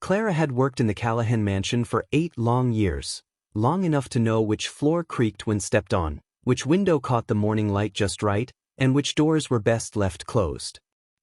Clara had worked in the Callahan mansion for 8 long years, long enough to know which floor creaked when stepped on, which window caught the morning light just right, and which doors were best left closed.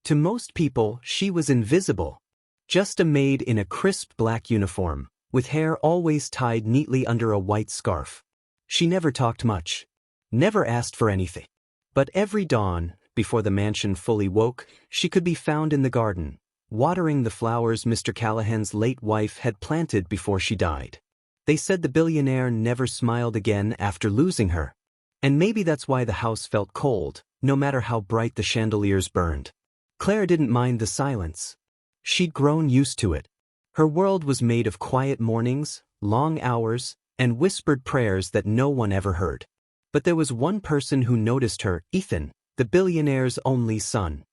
To most people, she was invisible. Just a maid in a crisp black uniform, with hair always tied neatly under a white scarf. She never talked much. Never asked for anything. But every dawn, before the mansion fully woke, she could be found in the garden, watering the flowers Mr. Callahan's late wife had planted before she died. They said the billionaire never smiled again after losing her. And maybe that's why the house felt cold, no matter how bright the chandeliers burned. Clara didn't mind the silence. She'd grown used to it. Her world was made of quiet mornings, long hours, and whispered prayers that no one ever heard. But there was one person who noticed her, Ethan, the billionaire's only son.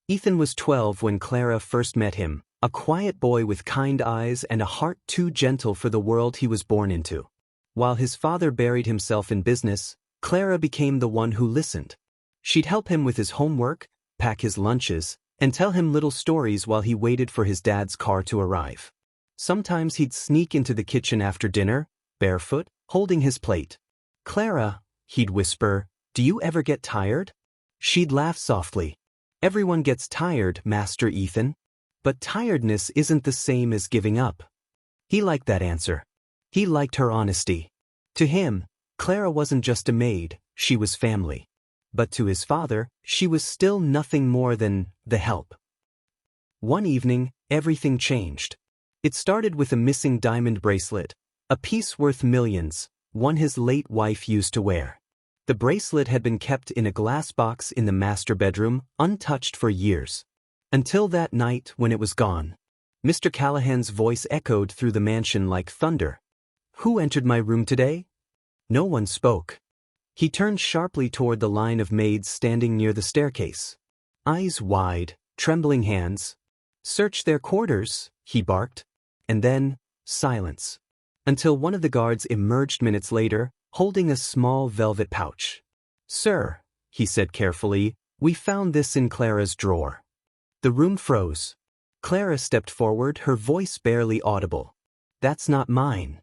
Ethan was 12 when Clara first met him, a quiet boy with kind eyes and a heart too gentle for the world he was born into. While his father buried himself in business, Clara became the one who listened. She'd help him with his homework, pack his lunches, and tell him little stories while he waited for his dad's car to arrive. Sometimes he'd sneak into the kitchen after dinner, barefoot, holding his plate. "Clara," he'd whisper, "do you ever get tired?" She'd laugh softly. "Everyone gets tired, Master Ethan." But tiredness isn't the same as giving up. He liked that answer. He liked her honesty. To him, Clara wasn't just a maid, she was family. But to his father, she was still nothing more than the help. One evening, everything changed. It started with a missing diamond bracelet, a piece worth millions, one his late wife used to wear. The bracelet had been kept in a glass box in the master bedroom, untouched for years. Until that night when it was gone. Mr. Callahan's voice echoed through the mansion like thunder. "Who entered my room today?" No one spoke. He turned sharply toward the line of maids standing near the staircase. Eyes wide, trembling hands. "Search their quarters," he barked. And then, silence. Until one of the guards emerged minutes later, holding a small velvet pouch. "Sir," he said carefully, "we found this in Clara's drawer." The room froze. Clara stepped forward, her voice barely audible. "That's not mine."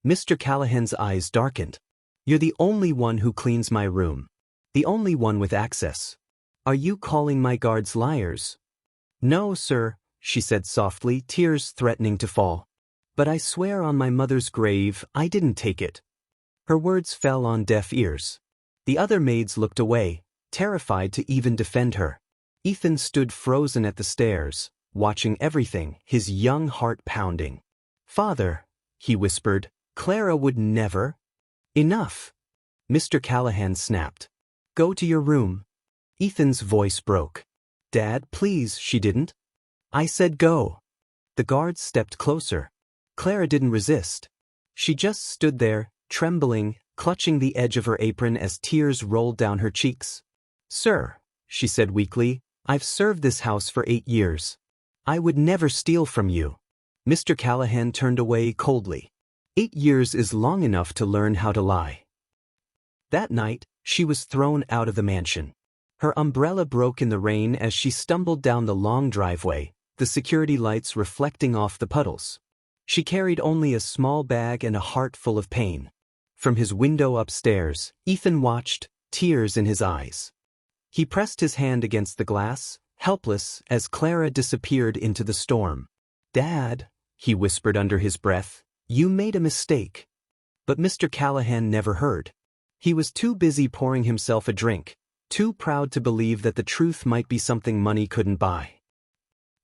Mr. Callahan's eyes darkened. "You're the only one who cleans my room. The only one with access. Are you calling my guards liars?" "No, sir," she said softly, tears threatening to fall. "But I swear on my mother's grave, I didn't take it." Her words fell on deaf ears. The other maids looked away, terrified to even defend her. Ethan stood frozen at the stairs, watching everything, his young heart pounding. "Father," he whispered, "Clara would never." "Enough!" Mr. Callahan snapped. "Go to your room." Ethan's voice broke. "Dad, please," she didn't. "I said go." The guards stepped closer. Clara didn't resist. She just stood there, trembling, clutching the edge of her apron as tears rolled down her cheeks. "Sir," she said weakly, "I've served this house for 8 years. I would never steal from you." Mr. Callahan turned away coldly. 8 years is long enough to learn how to lie. That night, she was thrown out of the mansion. Her umbrella broke in the rain as she stumbled down the long driveway, the security lights reflecting off the puddles. She carried only a small bag and a heart full of pain. From his window upstairs, Ethan watched, tears in his eyes. He pressed his hand against the glass, helpless, as Clara disappeared into the storm. "Dad," he whispered under his breath, "you made a mistake." But Mr. Callahan never heard. He was too busy pouring himself a drink, too proud to believe that the truth might be something money couldn't buy.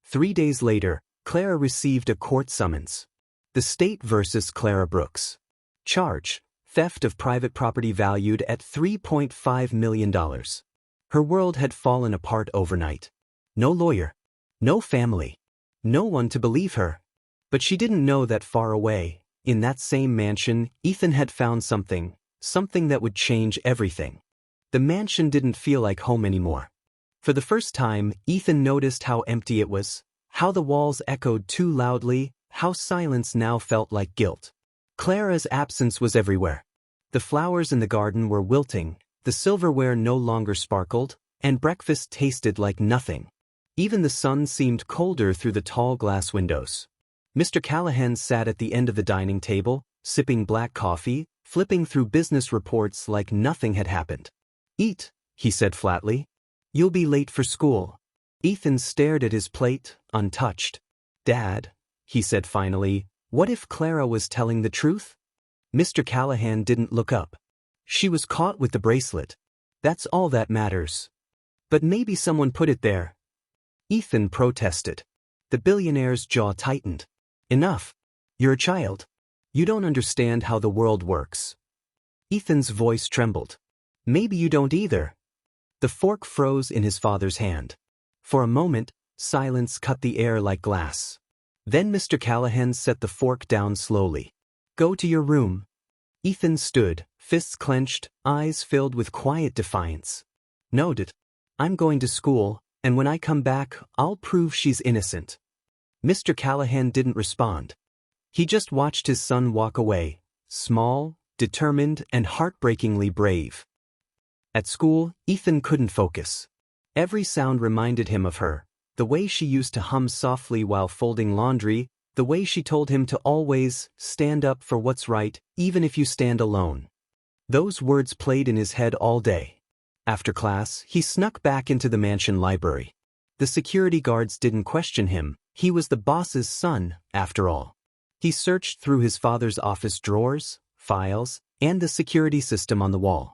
3 days later, Clara received a court summons. The state versus Clara Brooks. Charge: theft of private property valued at $3.5 million. Her world had fallen apart overnight. No lawyer. No family. No one to believe her. But she didn't know that far away, in that same mansion, Ethan had found something that would change everything. The mansion didn't feel like home anymore. For the first time, Ethan noticed how empty it was, how the walls echoed too loudly, how silence now felt like guilt. Clara's absence was everywhere. The flowers in the garden were wilting, the silverware no longer sparkled, and breakfast tasted like nothing. Even the sun seemed colder through the tall glass windows. Mr. Callahan sat at the end of the dining table, sipping black coffee, flipping through business reports like nothing had happened. "Eat," he said flatly. "You'll be late for school." Ethan stared at his plate, untouched. "Dad," he said finally, "what if Clara was telling the truth?" Mr. Callahan didn't look up. "She was caught with the bracelet. That's all that matters. But maybe someone put it there." Ethan protested. The billionaire's jaw tightened. "Enough. You're a child. You don't understand how the world works." Ethan's voice trembled. "Maybe you don't either." The fork froze in his father's hand. For a moment, silence cut the air like glass. Then Mr. Callahan set the fork down slowly. "Go to your room." Ethan stood, fists clenched, eyes filled with quiet defiance. "No, Dad. I'm going to school, and when I come back, I'll prove she's innocent." Mr. Callahan didn't respond. He just watched his son walk away, small, determined, and heartbreakingly brave. At school, Ethan couldn't focus. Every sound reminded him of her, the way she used to hum softly while folding laundry, the way she told him to always stand up for what's right, even if you stand alone. Those words played in his head all day. After class, he snuck back into the mansion library. The security guards didn't question him. He was the boss's son, after all. He searched through his father's office drawers, files, and the security system on the wall.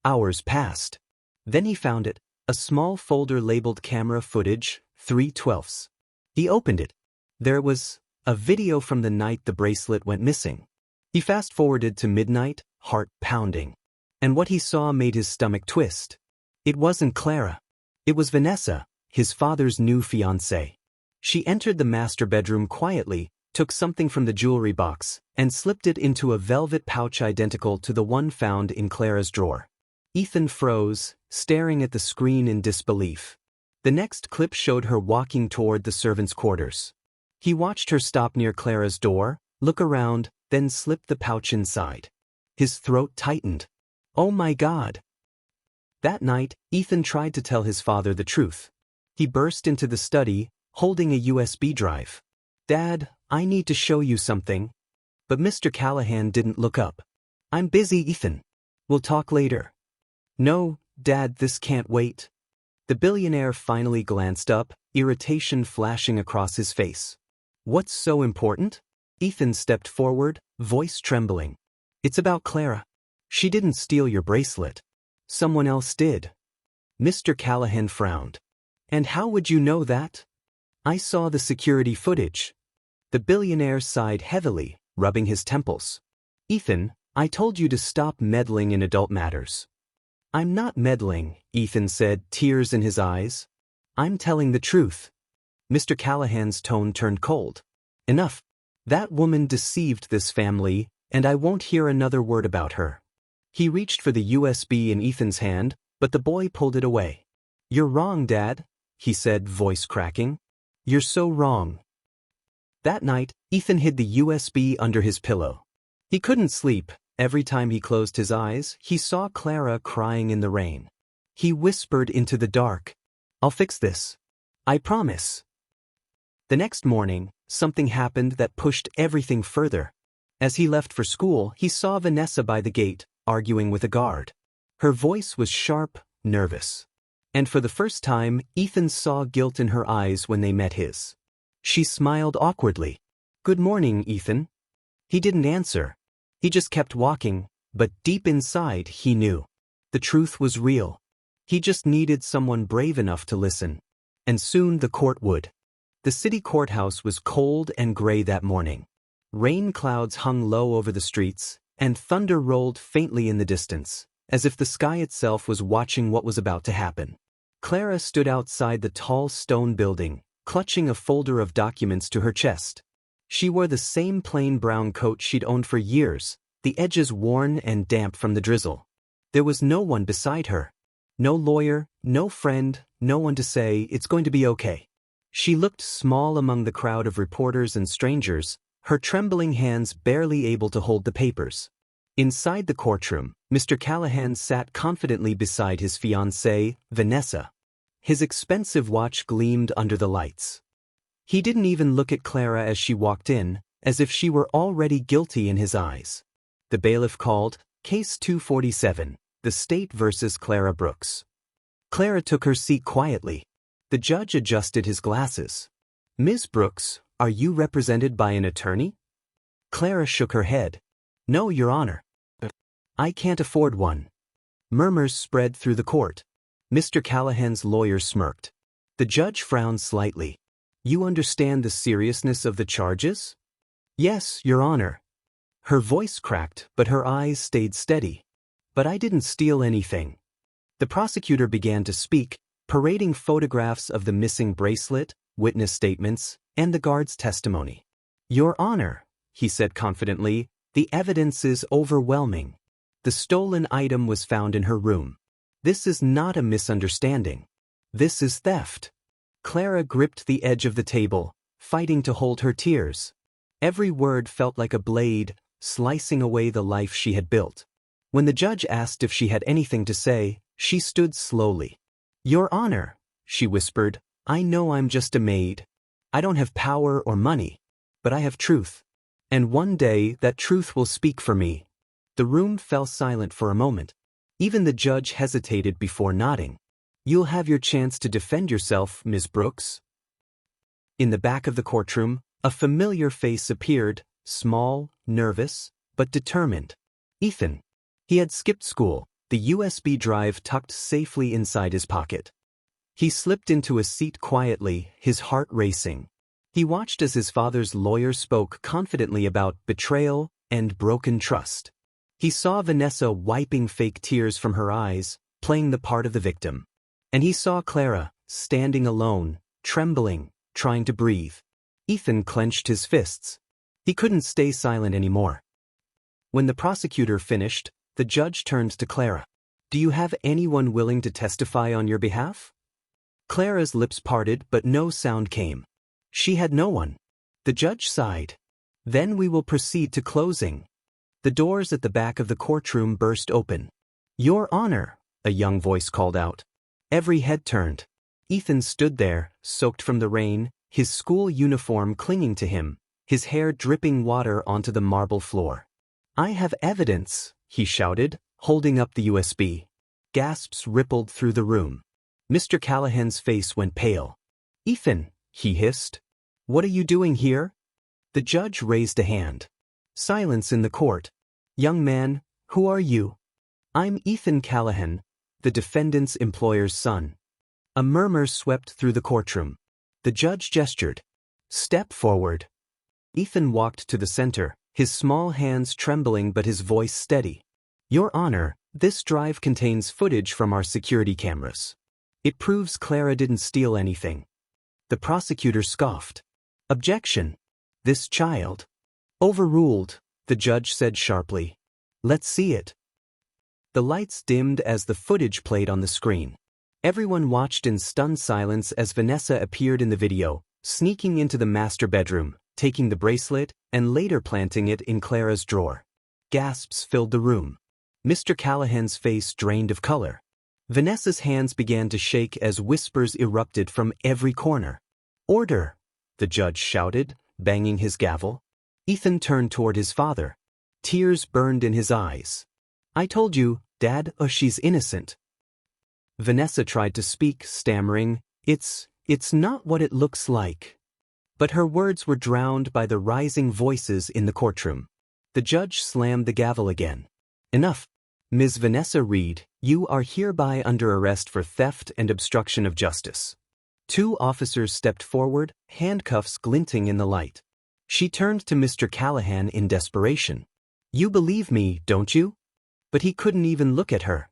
Hours passed. Then he found it, a small folder labeled camera footage, 3/12. He opened it. There was a video from the night the bracelet went missing. He fast-forwarded to midnight, heart pounding. And what he saw made his stomach twist. It wasn't Clara. It was Vanessa, his father's new fiancée. She entered the master bedroom quietly, took something from the jewelry box, and slipped it into a velvet pouch identical to the one found in Clara's drawer. Ethan froze, staring at the screen in disbelief. The next clip showed her walking toward the servants' quarters. He watched her stop near Clara's door, look around, then slip the pouch inside. His throat tightened. Oh my God! That night, Ethan tried to tell his father the truth. He burst into the study, holding a USB drive. "Dad, I need to show you something." But Mr. Callahan didn't look up. "I'm busy, Ethan. We'll talk later." "No, Dad, this can't wait." The billionaire finally glanced up, irritation flashing across his face. "What's so important?" Ethan stepped forward, voice trembling. "It's about Clara. She didn't steal your bracelet. Someone else did." Mr. Callahan frowned. "And how would you know that?" "I saw the security footage." The billionaire sighed heavily, rubbing his temples. "Ethan, I told you to stop meddling in adult matters." "I'm not meddling," Ethan said, tears in his eyes. "I'm telling the truth." Mr. Callahan's tone turned cold. "Enough. That woman deceived this family, and I won't hear another word about her." He reached for the USB in Ethan's hand, but the boy pulled it away. "You're wrong, Dad," he said, voice cracking. "You're so wrong." That night, Ethan hid the USB under his pillow. He couldn't sleep. Every time he closed his eyes, he saw Clara crying in the rain. He whispered into the dark, "I'll fix this. I promise." The next morning, something happened that pushed everything further. As he left for school, he saw Vanessa by the gate, arguing with a guard. Her voice was sharp, nervous. And for the first time, Ethan saw guilt in her eyes when they met his. She smiled awkwardly. "Good morning, Ethan." He didn't answer. He just kept walking, but deep inside he knew. The truth was real. He just needed someone brave enough to listen. And soon the court would. The city courthouse was cold and gray that morning. Rain clouds hung low over the streets, and thunder rolled faintly in the distance, as if the sky itself was watching what was about to happen. Clara stood outside the tall stone building, clutching a folder of documents to her chest. She wore the same plain brown coat she'd owned for years, the edges worn and damp from the drizzle. There was no one beside her. No lawyer, no friend, no one to say, "It's going to be okay." She looked small among the crowd of reporters and strangers, her trembling hands barely able to hold the papers. Inside the courtroom, Mr. Callahan sat confidently beside his fiancée, Vanessa. His expensive watch gleamed under the lights. He didn't even look at Clara as she walked in, as if she were already guilty in his eyes. The bailiff called, Case 247, the State versus Clara Brooks. Clara took her seat quietly. The judge adjusted his glasses. Ms. Brooks, are you represented by an attorney? Clara shook her head. No, Your Honor. I can't afford one. Murmurs spread through the court. Mr. Callahan's lawyer smirked. The judge frowned slightly. You understand the seriousness of the charges? Yes, Your Honor. Her voice cracked, but her eyes stayed steady. But I didn't steal anything. The prosecutor began to speak, parading photographs of the missing bracelet, witness statements, and the guard's testimony. Your Honor, he said confidently, the evidence is overwhelming. The stolen item was found in her room. This is not a misunderstanding. This is theft. Clara gripped the edge of the table, fighting to hold her tears. Every word felt like a blade, slicing away the life she had built. When the judge asked if she had anything to say, she stood slowly. Your Honor, she whispered, I know I'm just a maid. I don't have power or money, but I have truth. And one day that truth will speak for me. The room fell silent for a moment. Even the judge hesitated before nodding. You'll have your chance to defend yourself, Ms. Brooks. In the back of the courtroom, a familiar face appeared, small, nervous, but determined. Ethan. He had skipped school, the USB drive tucked safely inside his pocket. He slipped into a seat quietly, his heart racing. He watched as his father's lawyer spoke confidently about betrayal and broken trust. He saw Vanessa wiping fake tears from her eyes, playing the part of the victim. And he saw Clara, standing alone, trembling, trying to breathe. Ethan clenched his fists. He couldn't stay silent anymore. When the prosecutor finished, the judge turned to Clara. Do you have anyone willing to testify on your behalf? Clara's lips parted, but no sound came. She had no one. The judge sighed. Then we will proceed to closing. The doors at the back of the courtroom burst open. Your Honor, a young voice called out. Every head turned. Ethan stood there, soaked from the rain, his school uniform clinging to him, his hair dripping water onto the marble floor. I have evidence, he shouted, holding up the USB. Gasps rippled through the room. Mr. Callahan's face went pale. Ethan, he hissed. What are you doing here? The judge raised a hand. Silence in the court. Young man, who are you? I'm Ethan Callahan, the defendant's employer's son. A murmur swept through the courtroom. The judge gestured. Step forward. Ethan walked to the center, his small hands trembling but his voice steady. Your Honor, this drive contains footage from our security cameras. It proves Clara didn't steal anything. The prosecutor scoffed. Objection. This child. Overruled, the judge said sharply. Let's see it. The lights dimmed as the footage played on the screen. Everyone watched in stunned silence as Vanessa appeared in the video, sneaking into the master bedroom, taking the bracelet, and later planting it in Clara's drawer. Gasps filled the room. Mr. Callahan's face drained of color. Vanessa's hands began to shake as whispers erupted from every corner. Order, the judge shouted, banging his gavel. Ethan turned toward his father. Tears burned in his eyes. I told you, Dad, she's innocent. Vanessa tried to speak, stammering, It's not what it looks like. But her words were drowned by the rising voices in the courtroom. The judge slammed the gavel again. Enough. Ms. Vanessa Reed, you are hereby under arrest for theft and obstruction of justice. Two officers stepped forward, handcuffs glinting in the light. She turned to Mr. Callahan in desperation. You believe me, don't you? But he couldn't even look at her.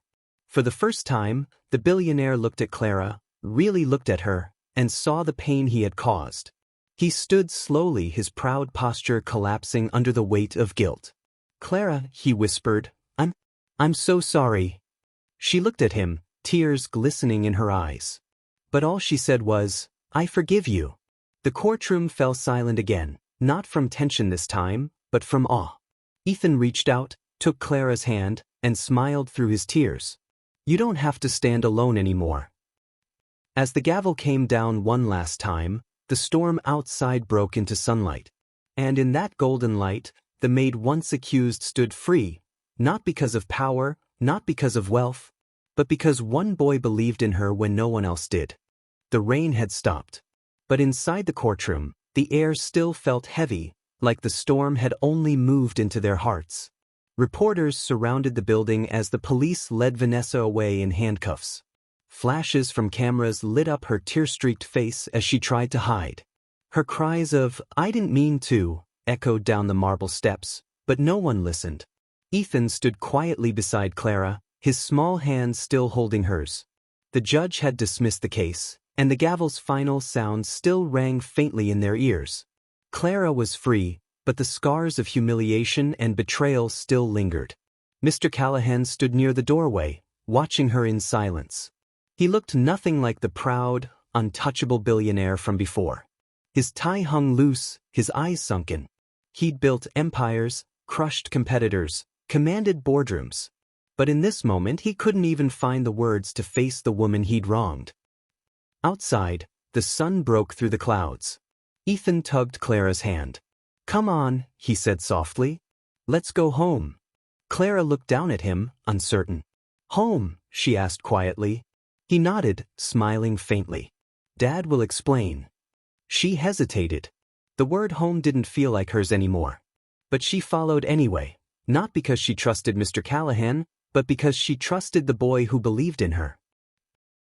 For the first time, the billionaire looked at Clara, really looked at her, and saw the pain he had caused. He stood slowly, his proud posture collapsing under the weight of guilt. Clara, he whispered, I'm so sorry. She looked at him, tears glistening in her eyes. But all she said was, I forgive you. The courtroom fell silent again, not from tension this time, but from awe. Ethan reached out, took Clara's hand, and smiled through his tears. You don't have to stand alone anymore. As the gavel came down one last time, The storm outside broke into sunlight. And in that golden light, the maid once accused stood free, not because of power, not because of wealth, but because one boy believed in her when no one else did. The rain had stopped. But inside the courtroom, the air still felt heavy, like the storm had only moved into their hearts. Reporters surrounded the building as the police led Vanessa away in handcuffs. Flashes from cameras lit up her tear-streaked face as she tried to hide. Her cries of, "I didn't mean to," echoed down the marble steps, but no one listened. Ethan stood quietly beside Clara, his small hand still holding hers. The judge had dismissed the case, and the gavel's final sound still rang faintly in their ears. Clara was free, but the scars of humiliation and betrayal still lingered. Mr. Callahan stood near the doorway, watching her in silence. He looked nothing like the proud, untouchable billionaire from before. His tie hung loose, his eyes sunken. He'd built empires, crushed competitors, commanded boardrooms. But in this moment he couldn't even find the words to face the woman he'd wronged. Outside, the sun broke through the clouds. Ethan tugged Clara's hand. "Come on," he said softly. "Let's go home." Clara looked down at him, uncertain. "Home?" she asked quietly. He nodded, smiling faintly. "Dad will explain." She hesitated. The word home didn't feel like hers anymore. But she followed anyway, not because she trusted Mr. Callahan, but because she trusted the boy who believed in her.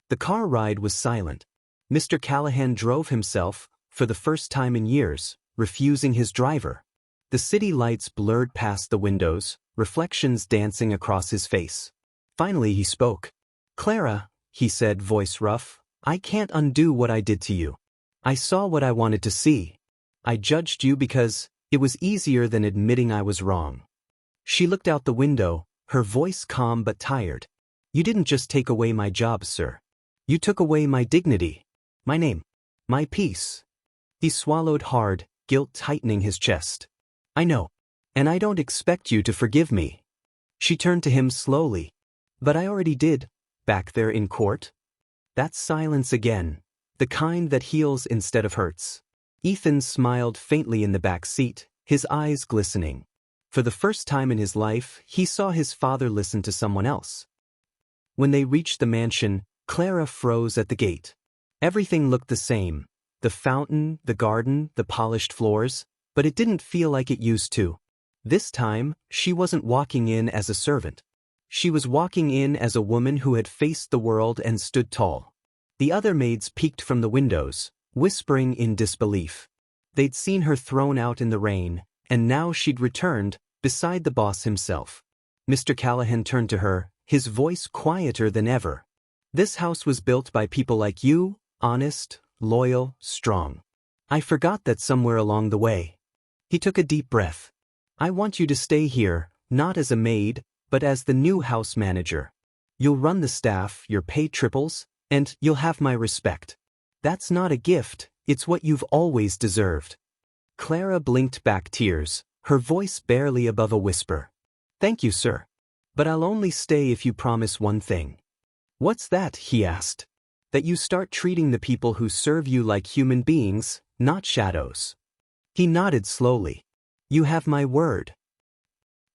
The car ride was silent. Mr. Callahan drove himself, for the first time in years, refusing his driver. The city lights blurred past the windows, reflections dancing across his face. Finally he spoke. "Clara," he said, voice rough, "I can't undo what I did to you. I saw what I wanted to see. I judged you because it was easier than admitting I was wrong." She looked out the window, her voice calm but tired. "You didn't just take away my job, sir. You took away my dignity, my name, my peace." He swallowed hard, guilt tightening his chest. "I know. And I don't expect you to forgive me." She turned to him slowly. "But I already did, back there in court." That silence again, the kind that heals instead of hurts. Ethan smiled faintly in the back seat, his eyes glistening. For the first time in his life, he saw his father listen to someone else. When they reached the mansion, Clara froze at the gate. Everything looked the same. The fountain, the garden, the polished floors, but it didn't feel like it used to. This time, she wasn't walking in as a servant. She was walking in as a woman who had faced the world and stood tall. The other maids peeked from the windows, whispering in disbelief. They'd seen her thrown out in the rain, and now she'd returned, beside the boss himself. Mr. Callahan turned to her, his voice quieter than ever. "This house was built by people like you, honest, loyal, strong. I forgot that somewhere along the way." He took a deep breath. "I want you to stay here, not as a maid, but as the new house manager. You'll run the staff, your pay triples, and you'll have my respect. That's not a gift, it's what you've always deserved." Clara blinked back tears, her voice barely above a whisper. "Thank you, sir. But I'll only stay if you promise one thing." "What's that?" he asked. "That you start treating the people who serve you like human beings, not shadows." He nodded slowly. "You have my word."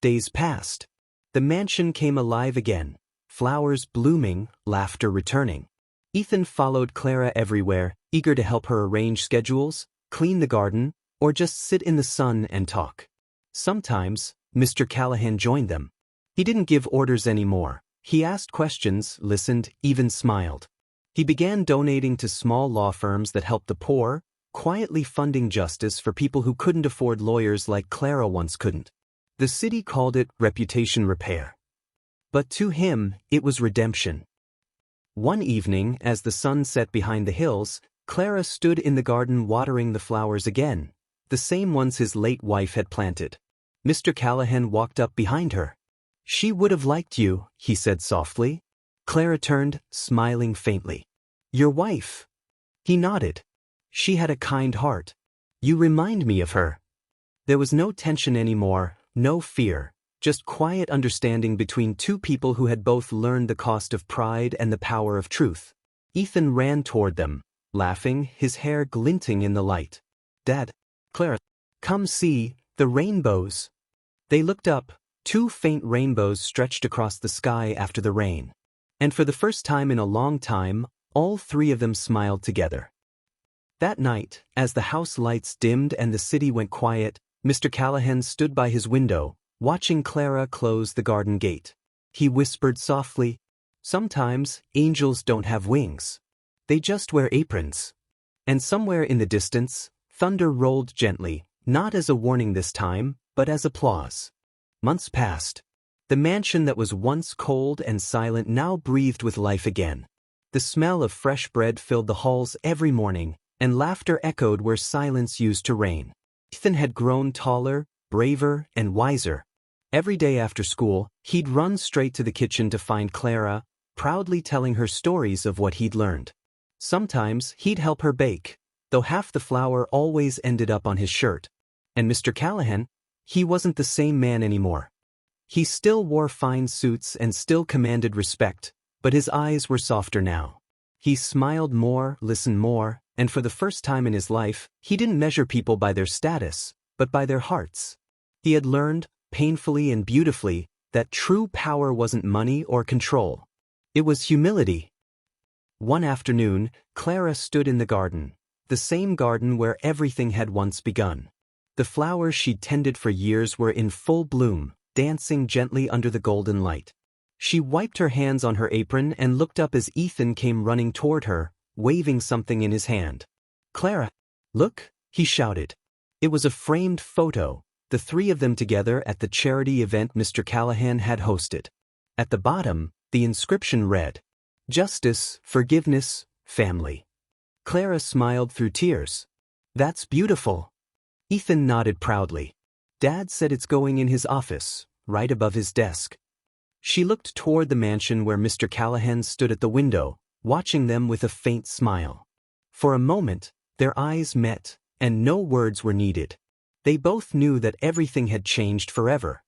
Days passed. The mansion came alive again, flowers blooming, laughter returning. Ethan followed Clara everywhere, eager to help her arrange schedules, clean the garden, or just sit in the sun and talk. Sometimes, Mr. Callahan joined them. He didn't give orders anymore. He asked questions, listened, even smiled. He began donating to small law firms that helped the poor, quietly funding justice for people who couldn't afford lawyers like Clara once couldn't. The city called it reputation repair. But to him, it was redemption. One evening, as the sun set behind the hills, Clara stood in the garden watering the flowers again, the same ones his late wife had planted. Mr. Callahan walked up behind her. "She would have liked you," he said softly. Clara turned, smiling faintly. "Your wife?" He nodded. "She had a kind heart. You remind me of her." There was no tension anymore, no fear, just quiet understanding between two people who had both learned the cost of pride and the power of truth. Ethan ran toward them, laughing, his hair glinting in the light. "Dad, Clara, come see, the rainbows." They looked up. 2 faint rainbows stretched across the sky after the rain. And for the first time in a long time, all 3 of them smiled together. That night, as the house lights dimmed and the city went quiet, Mr. Callahan stood by his window, watching Clara close the garden gate. He whispered softly, "Sometimes, angels don't have wings. They just wear aprons." And somewhere in the distance, thunder rolled gently, not as a warning this time, but as applause. Months passed. The mansion that was once cold and silent now breathed with life again. The smell of fresh bread filled the halls every morning, and laughter echoed where silence used to reign. Ethan had grown taller, braver, and wiser. Every day after school, he'd run straight to the kitchen to find Clara, proudly telling her stories of what he'd learned. Sometimes he'd help her bake, though half the flour always ended up on his shirt. And Mr. Callahan, he wasn't the same man anymore. He still wore fine suits and still commanded respect, but his eyes were softer now. He smiled more, listened more, and for the first time in his life, he didn't measure people by their status, but by their hearts. He had learned, painfully and beautifully, that true power wasn't money or control. It was humility. One afternoon, Clara stood in the garden, the same garden where everything had once begun. The flowers she'd tended for years were in full bloom, dancing gently under the golden light. She wiped her hands on her apron and looked up as Ethan came running toward her, waving something in his hand. "Clara, look," he shouted. It was a framed photo, the 3 of them together at the charity event Mr. Callahan had hosted. At the bottom, the inscription read, "Justice, forgiveness, family." Clara smiled through tears. "That's beautiful." Ethan nodded proudly. "Dad said it's going in his office, right above his desk." She looked toward the mansion where Mr. Callahan stood at the window, watching them with a faint smile. For a moment, their eyes met, and no words were needed. They both knew that everything had changed forever.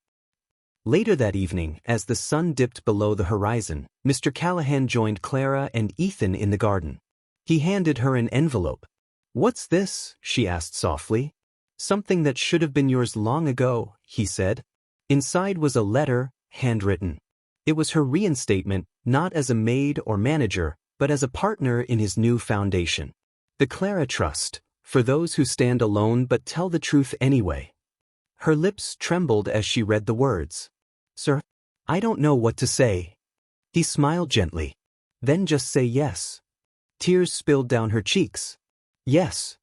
Later that evening, as the sun dipped below the horizon, Mr. Callahan joined Clara and Ethan in the garden. He handed her an envelope. "What's this?" she asked softly. "Something that should have been yours long ago," he said. Inside was a letter, handwritten. It was her reinstatement, not as a maid or manager, but as a partner in his new foundation. The Clara Trust, for those who stand alone but tell the truth anyway. Her lips trembled as she read the words. "Sir, I don't know what to say." He smiled gently. "Then just say yes." Tears spilled down her cheeks. "Yes."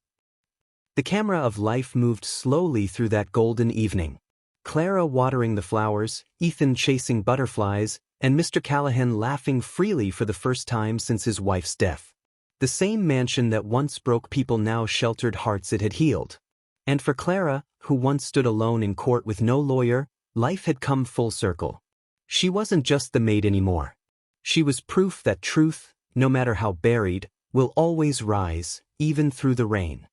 The camera of life moved slowly through that golden evening. Clara watering the flowers, Ethan chasing butterflies, and Mr. Callahan laughing freely for the first time since his wife's death. The same mansion that once broke people now sheltered hearts it had healed. And for Clara, who once stood alone in court with no lawyer, life had come full circle. She wasn't just the maid anymore. She was proof that truth, no matter how buried, will always rise, even through the rain.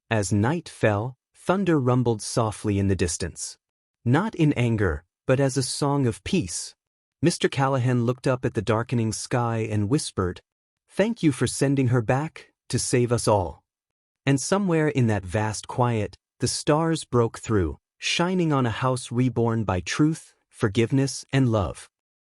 As night fell, thunder rumbled softly in the distance. Not in anger, but as a song of peace. Mr. Callahan looked up at the darkening sky and whispered, "Thank you for sending her back, to save us all." And somewhere in that vast quiet, the stars broke through, shining on a house reborn by truth, forgiveness, and love.